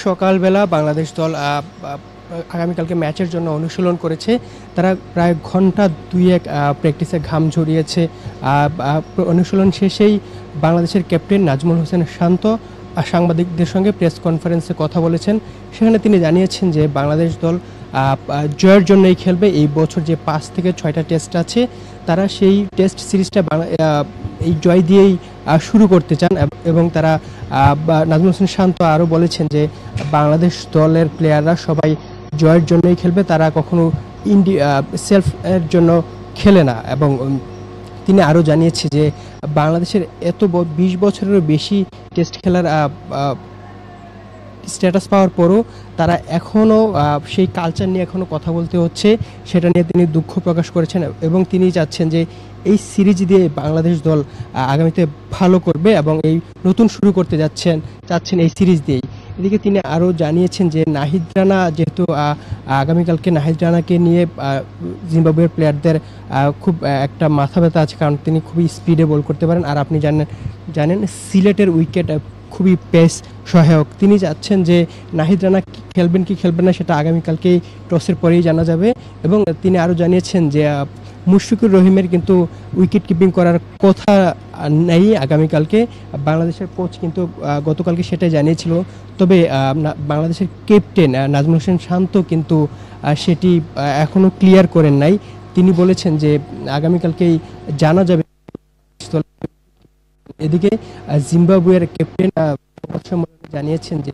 সকালবেলা বাংলাদেশ দল আগামীকালকে ম্যাচের জন্য অনুশীলন করেছে। তারা প্রায় ঘন্টা দুয়েক প্র্যাকটিসে ঘাম ঝরিয়েছে। অনুশীলন শেষেই বাংলাদেশের ক্যাপ্টেন নাজমুল হোসেন শান্ত সাংবাদিকদের সঙ্গে প্রেস কনফারেন্সে কথা বলেছেন। সেখানে তিনি জানিয়েছেন যে বাংলাদেশ দল জয়ের জন্যই খেলবে। এই বছর যে ৫ থেকে ৬টা টেস্ট আছে, তারা সেই টেস্ট সিরিজটা এই জয় দিয়েই শুরু করতে চান। এবং তারা নাজমুল হোসেন শান্ত আরও বলেছেন যে বাংলাদেশ দলের প্লেয়াররা সবাই জয়ের জন্যই খেলবে, তারা কখনো সেলফ এর জন্য খেলে না। এবং তিনি আরও জানিয়েছে যে বাংলাদেশের ২০ বছরেরও বেশি টেস্ট খেলার স্ট্যাটাস পাওয়ার পরও তারা এখনও সেই কালচার নিয়ে এখনও কথা বলতে হচ্ছে, সেটা নিয়ে তিনি দুঃখ প্রকাশ করেছেন। এবং তিনি চাচ্ছেন যে এই সিরিজ দিয়ে বাংলাদেশ দল আগামীতে ভালো করবে এবং এই নতুন শুরু করতে চাচ্ছেন এই সিরিজ দিয়েই। এদিকে তিনি আরও জানিয়েছেন যে নাহিদ রানা, যেহেতু আগামীকালকে নাহিদ রানাকে নিয়ে জিম্বাবুয়ের প্লেয়ারদের খুব একটা মাথা ব্যথা আছে, কারণ তিনি খুবই স্পিডে বল করতে পারেন। আর আপনি জানেন সিলেটের উইকেট খুবই পেস সহায়ক। তিনি চাচ্ছেন যে নাহিদ রানা খেলবেন কি খেলবেন না সেটা আগামীকালকেই টসের পরেই জানা যাবে। এবং তিনি আরও জানিয়েছেন যে মুশফিকুর রহিমের কিন্তু উইকেট কিপিং করার কথা নেই আগামীকালকে। বাংলাদেশের কোচ কিন্তু গতকালকে সেটাই জানিয়েছিল। তবে বাংলাদেশের ক্যাপ্টেন নাজমুল হোসেন শান্ত কিন্তু সেটি এখনও ক্লিয়ার করেন নাই। তিনি বলেছেন যে আগামীকালকেই জানা যাবে। এদিকে জিম্বাবুয়ের ক্যাপ্টেন জানিয়েছেন যে